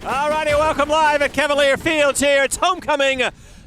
All righty, welcome live at Cavalier Fields here. It's homecoming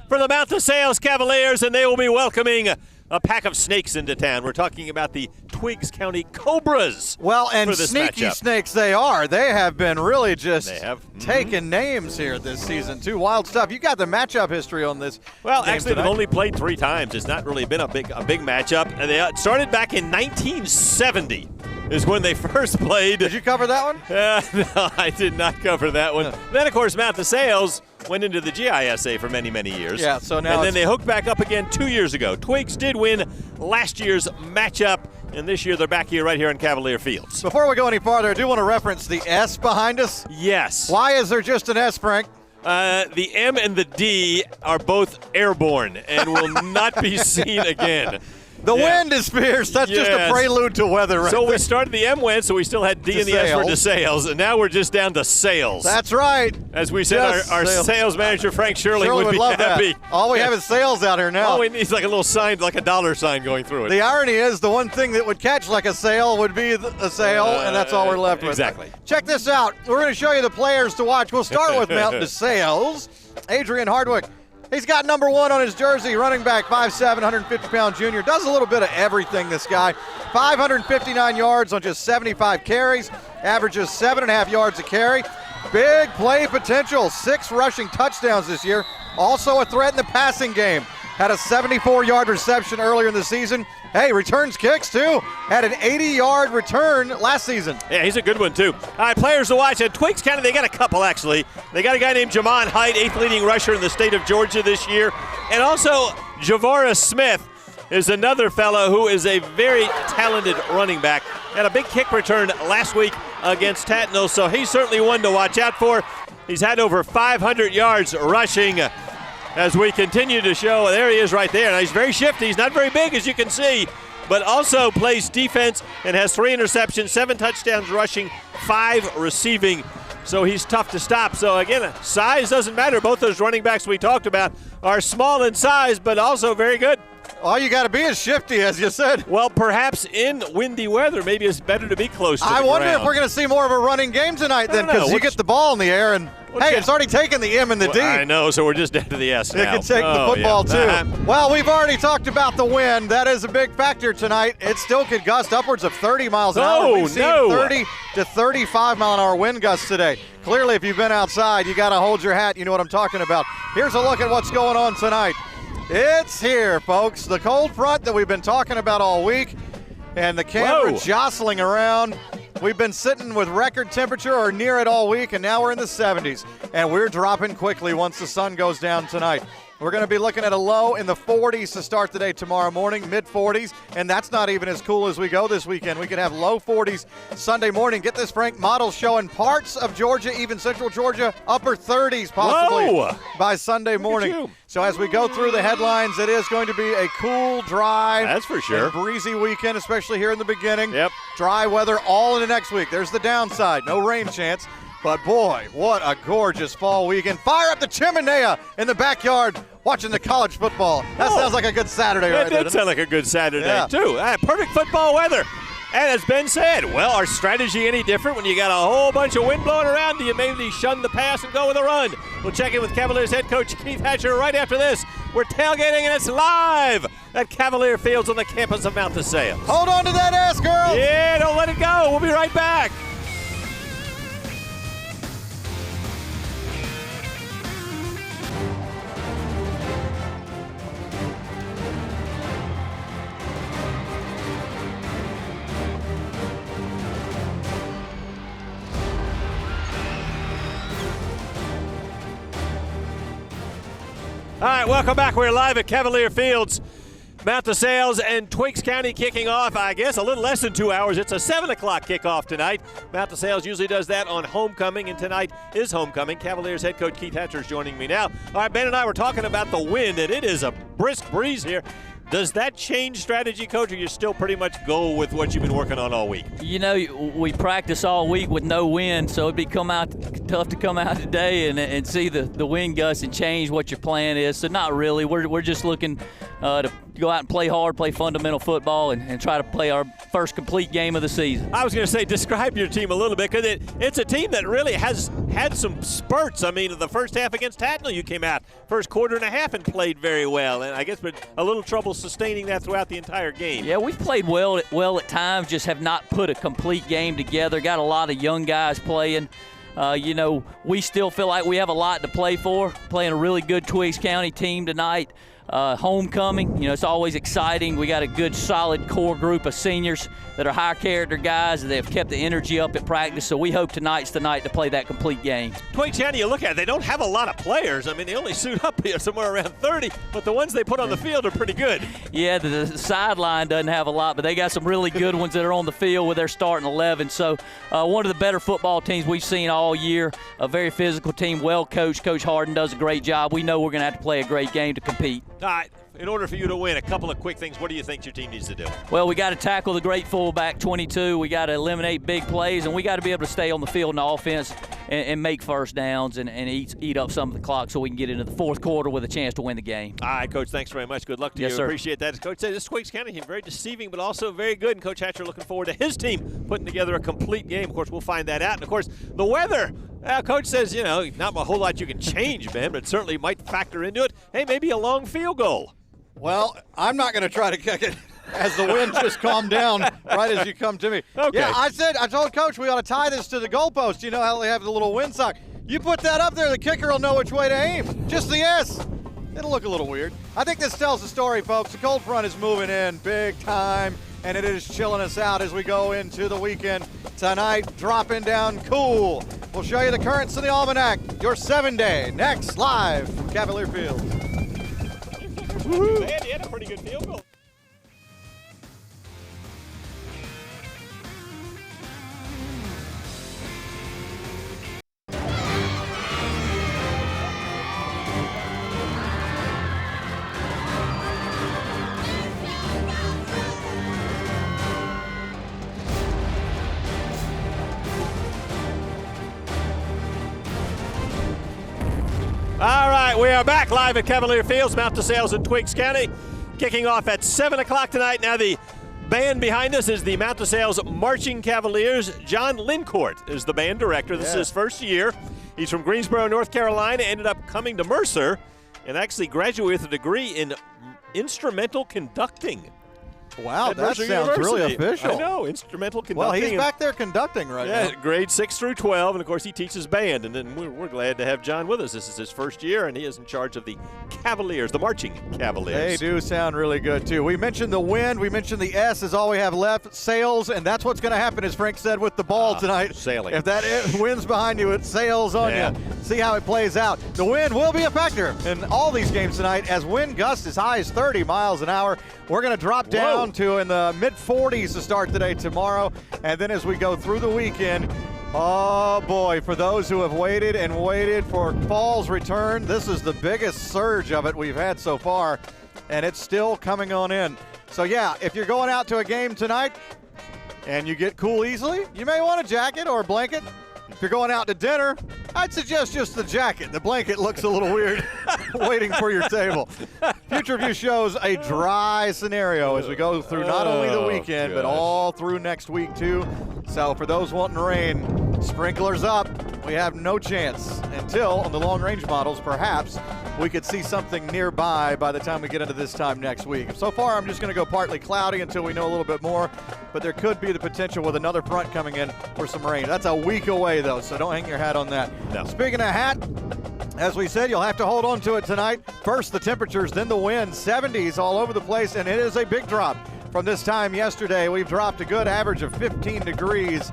for the Mount DeSales Cavaliers, and they will be welcoming a pack of snakes into town. We're talking about the Twiggs County Cobras. Well, and for this sneaky matchup. snakes they are. They have been really just taking names here this season, too. Wild stuff. You got the matchup history on this. Well, actually, they've only played 3 times. It's not really been a big matchup. And they started back in 1970 is when they first played. Did you cover that one? No, I did not cover that one. Then, of course, Mount DeSales went into the GISA for many, many years. Yeah, so now and then they hooked back up again 2 years ago. Twiggs did win last year's matchup, and this year they're back here right here in Cavalier Fields. Before we go any farther, I do want to reference the S behind us. Yes. Why is there just an S, Frank? The M and the D are both airborne and will not be seen again. The wind is fierce. That's just a prelude to weather right So there. we started the M win, so we still had D in the S for DeSales, and now we're just down to sales. That's right. As we said, our sales manager, Frank Shirley, would be love happy. That. All we have is sales out here now. All we need is like a little sign, like a dollar sign going through it. The irony is the one thing that would catch like a sale would be a sale, and that's all we're left with. Exactly. Check this out. We're going to show you the players to watch. We'll start with Mount DeSales. Adrian Hardwick. He's got number 1 on his jersey, running back, 5'7", 150-pound junior. Does a little bit of everything, this guy. 559 yards on just 75 carries. Averages 7.5 yards a carry. Big play potential. 6 rushing touchdowns this year. Also a threat in the passing game. Had a 74-yard reception earlier in the season. Hey, returns kicks, too. Had an 80-yard return last season. Yeah, he's a good one, too. All right, players to watch. At Twiggs County, they got a couple, actually. They got a guy named Jamon Height, 8th leading rusher in the state of Georgia this year. And also, Javoris Smith is another fellow who is a very talented running back. Had a big kick return last week against Tatnall, so he's certainly one to watch out for. He's had over 500 yards rushing. As we continue to show, there he is right there. Now, he's very shifty. He's not very big, as you can see, but also plays defense and has 3 interceptions, 7 touchdowns rushing, 5 receiving. So he's tough to stop. So, again, size doesn't matter. Both those running backs we talked about are small in size, but also very good. All you got to be is shifty, as you said. Well, perhaps in windy weather, maybe it's better to be close to the I wonder ground. if we're going to see more of a running game tonight then, because you get the ball in the air and, hey, it's already taken the M and the D. I know, so we're just down to the S now. It can take the football, too. Well, we've already talked about the wind. That is a big factor tonight. It still could gust upwards of 30 miles an hour. We've seen 30 to 35 mile-an-hour wind gusts today. Clearly, if you've been outside, you got to hold your hat. You know what I'm talking about. Here's a look at what's going on tonight. It's here, folks. The cold front that we've been talking about all week, and the camera jostling around. We've been sitting with record temperature or near it all week, and now we're in the 70s, and we're dropping quickly once the sun goes down tonight. We're going to be looking at a low in the 40s to start the day tomorrow morning, mid-40s, and that's not even as cool as we go this weekend. We could have low 40s Sunday morning. Get this, Frank, models showing parts of Georgia, even central Georgia, upper 30s possibly by Sunday morning. So as we go through the headlines, it is going to be a cool, dry, that's for sure, breezy weekend, especially here in the beginning. Yep. Dry weather all into next week. There's the downside. No rain chance. But, boy, what a gorgeous fall weekend. Fire up the chimenea in the backyard watching the college football. That sounds like a good Saturday right there. It did sound like a good Saturday, too. Perfect football weather. And as Ben said, well, our strategy any different when you got a whole bunch of wind blowing around? Do you maybe shun the pass and go with a run? We'll check in with Cavaliers head coach Keith Hatcher right after this. We're tailgating, and it's live at Cavalier Fields on the campus of Mount DeSales. Hold on to that ass, girl. Yeah, don't let it go. We'll be right back. All right, welcome back. We're live at Cavalier Fields. Mount DeSales and Twiggs County kicking off, I guess, a little less than 2 hours. It's a 7 o'clock kickoff tonight. Mount DeSales usually does that on homecoming, and tonight is homecoming. Cavaliers head coach Keith Hatcher is joining me now. All right, Ben and I were talking about the wind, and it is a brisk breeze here. Does that change strategy, Coach, or you still pretty much go with what you've been working on all week? You know, we practice all week with no wind, so it'd be tough to come out today and see the wind gusts and change what your plan is. So not really. We're just looking to go out and play hard, play fundamental football, and try to play our first complete game of the season. I was going to say, describe your team a little bit, because it's a team that really has had some spurts. I mean, the first half against Tatnall, you came out first quarter and a half and played very well, and I guess with a little trouble sustaining that throughout the entire game. Yeah, we've played well at times, just have not put a complete game together. Got a lot of young guys playing. We still feel like we have a lot to play for. Playing a really good Twiggs County team tonight. Homecoming, it's always exciting. We got a good, solid core group of seniors that are high character guys. They have kept the energy up at practice, so we hope tonight's the night to play that complete game. Twiggs County, you look at it, they don't have a lot of players. I mean, they only suit up here somewhere around 30, but the ones they put on the field are pretty good. Yeah, the sideline doesn't have a lot, but they got some really good ones that are on the field with their starting 11. So one of the better football teams we've seen all year, a very physical team, well coached. Coach Harden does a great job. We know we're going to have to play a great game to compete. All right, in order for you to win, a couple of quick things. What do you think your team needs to do? Well, we got to tackle the great fullback 22. We got to eliminate big plays, and we got to be able to stay on the field in the offense and make first downs and eat up some of the clock so we can get into the fourth quarter with a chance to win the game. All right, Coach, thanks very much. Good luck to you. Sir. Appreciate that. As Coach said, this Twiggs County team very deceiving, but also very good. And Coach Hatcher looking forward to his team putting together a complete game. Of course, we'll find that out. And, of course, the weather. Coach says, not a whole lot you can change, Ben, but it certainly might factor into it. Hey, maybe a long field goal. Well, I'm not going to try to kick it as the wind just calmed down right as you come to me. Okay. Yeah, I told Coach we ought to tie this to the goalpost. You know how they have the little windsock. You put that up there, the kicker will know which way to aim. Just the S. It'll look a little weird. I think this tells the story, folks. The cold front is moving in big time, and it is chilling us out as we go into the weekend. Tonight, dropping down cool. We'll show you the currents in the almanac. Your 7-day next live from Cavalier Field. Woo-hoo. Man, he had a pretty good field goal. All right, we are back live at Cavalier Fields, Mount DeSales in Twiggs County, kicking off at 7 o'clock tonight. Now the band behind us is the Mount DeSales Marching Cavaliers. John Lincourt is the band director. This is his first year. He's from Greensboro, North Carolina, ended up coming to Mercer and actually graduated with a degree in instrumental conducting. Wow, that sounds University. really official. I know, instrumental conducting. Well, he's back there conducting right now. Yeah, grades 6 through 12, and of course he teaches band. And then we're glad to have John with us. This is his first year, and he is in charge of the Cavaliers, the Marching Cavaliers. They do sound really good, too. We mentioned the wind. We mentioned the S is all we have left. Sails, and that's what's going to happen, as Frank said, with the ball tonight. Sailing. If that wind's behind you, it sails on you. See how it plays out. The wind will be a factor in all these games tonight, as wind gusts as high as 30 miles an hour. We're going to drop down to in the mid-40s to start today, tomorrow, and then as we go through the weekend, oh boy, for those who have waited and waited for fall's return, this is the biggest surge of it we've had so far, and it's still coming on in. So yeah, if you're going out to a game tonight and you get cool easily, you may want a jacket or a blanket. If you're going out to dinner, I'd suggest just the jacket. The blanket looks a little weird waiting for your table. Future View shows a dry scenario as we go through not only the weekend, but all through next week, too. So for those wanting rain, sprinklers up. We have no chance until, on the long-range models, perhaps we could see something nearby by the time we get into this time next week. So far, I'm just going to go partly cloudy until we know a little bit more, but there could be the potential with another front coming in for some rain. That's a week away, though, so don't hang your hat on that. No. Speaking of hat, as we said, you'll have to hold on to it tonight. First the temperatures, then the wind. 70s all over the place, and it is a big drop. From this time yesterday, we've dropped a good average of 15 degrees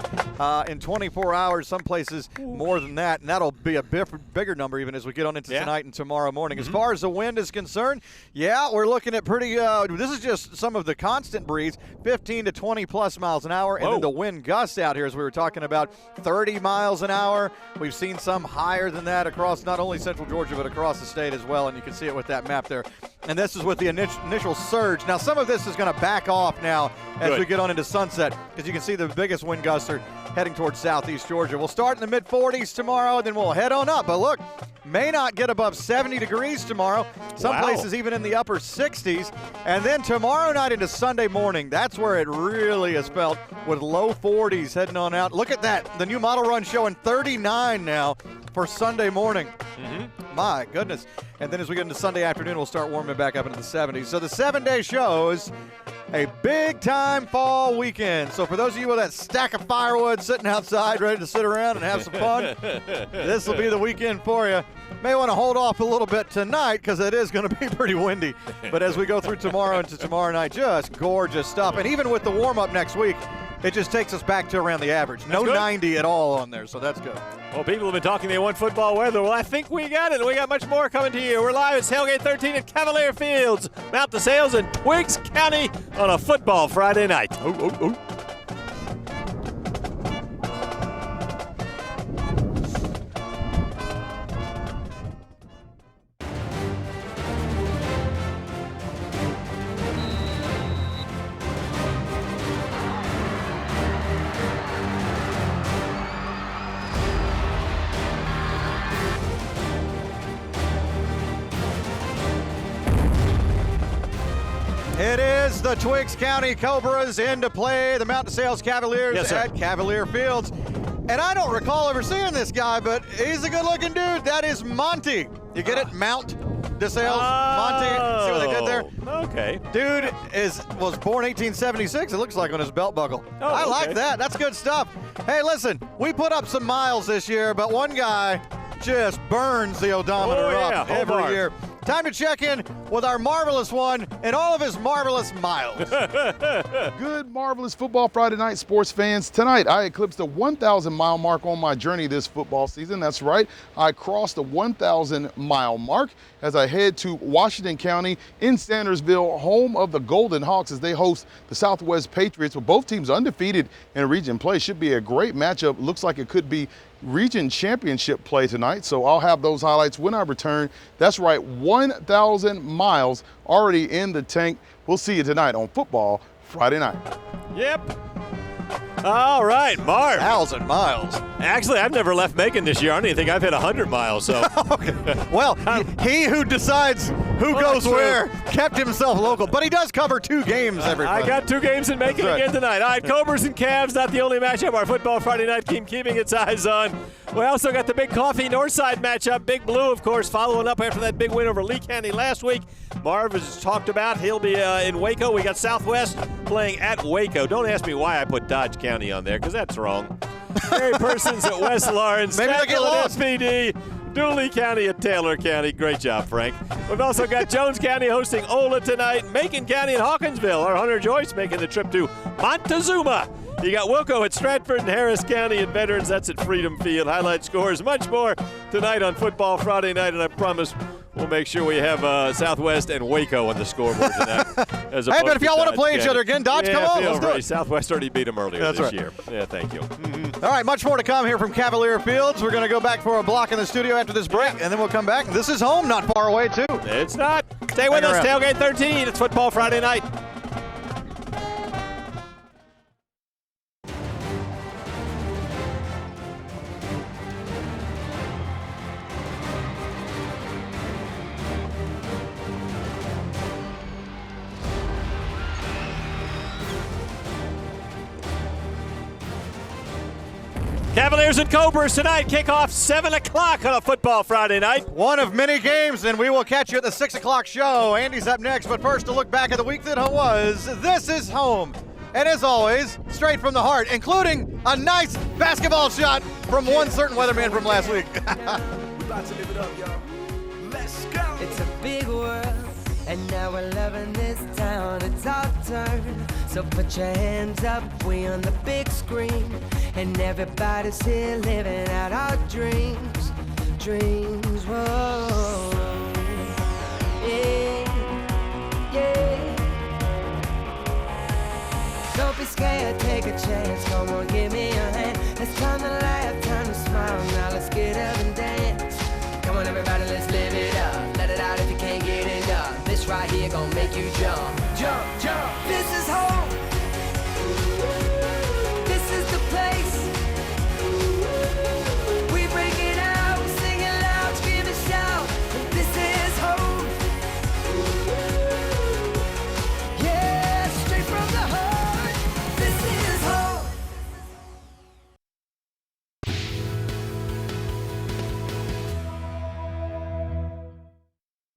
in 24 hours. Some places more than that, and that'll be a bigger number even as we get on into tonight and tomorrow morning. As far as the wind is concerned, we're looking at pretty this is just some of the constant breeze, 15 to 20 plus miles an hour, and then the wind gusts out here, as we were talking about, 30 miles an hour. We've seen some higher than that across not only central Georgia, but across the state as well, and you can see it with that map there. And this is with the initial surge. Now, some of this is going to back off now as we get on into sunset, because you can see the biggest wind gusts are heading towards southeast Georgia. We'll start in the mid-40s tomorrow, and then we'll head on up. But look, may not get above 70 degrees tomorrow. Some places even in the upper 60s. And then tomorrow night into Sunday morning, that's where it really is felt, with low 40s heading on out. Look at that. The new model run showing 39 now for Sunday morning. My goodness. And then as we get into Sunday afternoon, we'll start warming back up into the 70s. So the 7-day show is a big-time fall weekend. So for those of you with that stack of firewood sitting outside ready to sit around and have some fun, this will be the weekend for you. May want to hold off a little bit tonight because it is going to be pretty windy. But as we go through tomorrow into tomorrow night, just gorgeous stuff. And even with the warm-up next week, it just takes us back to around the average. No 90 at all on there, so that's good. Well, people have been talking they want football weather. Well, I think we got it. We got much more coming to you. We're live at Tailgate 13 at Cavalier Fields, Mount DeSales in Twiggs County on a football Friday night. It is the Twiggs County Cobras into play, the Mount DeSales Cavaliers at Cavalier Fields. And I don't recall ever seeing this guy, but he's a good-looking dude. That is Monty. You get it? Mount DeSales, Monty. See what they did there? Okay. Dude was born 1876, it looks like, on his belt buckle. I like that. That's good stuff. Hey, listen, we put up some miles this year, but one guy just burns the odometer up every year. Time to check in with our marvelous one and all of his marvelous miles. Good, marvelous Football Friday night, sports fans. Tonight, I eclipsed the 1,000-mile mark on my journey this football season. That's right. I crossed the 1,000-mile mark as I head to Washington County in Sandersville, home of the Golden Hawks, as they host the Southwest Patriots. With both teams undefeated in region play, should be a great matchup. Looks like it could be region championship play tonight, so I'll have those highlights when I return. That's right, 1,000 miles already in the tank. We'll see you tonight on Football Friday night. Yep. All right, Marv. 1,000 miles. Actually, I've never left Macon this year. I don't even think I've hit 100 miles. So, okay. Well, he who decides who goes where kept himself local, but he does cover 2 games every month. I got 2 games in Macon again tonight. All right, Cobras and Cavs, not the only matchup our Football Friday night team keeping its eyes on. We also got the Big Coffee Northside matchup. Big Blue, of course, following up after that big win over Lee County last week. Marv has talked about he'll be in Waco. We got Southwest playing at Waco. Don't ask me why I put Dodge County on there, because that's wrong. Mary Persons at West Lawrence. Maybe they get lost. SPD. Dooley County at Taylor County. Great job, Frank. We've also got Jones County hosting Ola tonight. Macon County and Hawkinsville. Our Hunter Joyce making the trip to Montezuma. You got Wilco at Stratford and Harris County and Veterans. That's at Freedom Field. Highlight scores, much more tonight on Football Friday night, and I promise we'll make sure we have Southwest and Waco on the scoreboard tonight. Hey, but if y'all want to play each other again, Dodge, come on. Let's do it. Southwest already beat them earlier this year. Yeah, thank you. All right, much more to come here from Cavalier Fields. We're going to go back for a block in the studio after this break, and then we'll come back. This is home, not far away, too. It's not. Stay with us, Tailgate 13. It's Football Friday night. Cavaliers and Cobras tonight. Kickoff 7 o'clock on a Football Friday night. One of many games, and we will catch you at the 6 o'clock show. Andy's up next, but first, to look back at the week that was. This is home. And as always, straight from the heart, including a nice basketball shot from one certain weatherman from last week. We about to live it up, y'all. Let's go. It's a big world, and now we're loving this town. It's our turn. So put your hands up, we on the big screen. And everybody's here living out our dreams. Dreams, whoa. Yeah, yeah. Don't be scared, take a chance.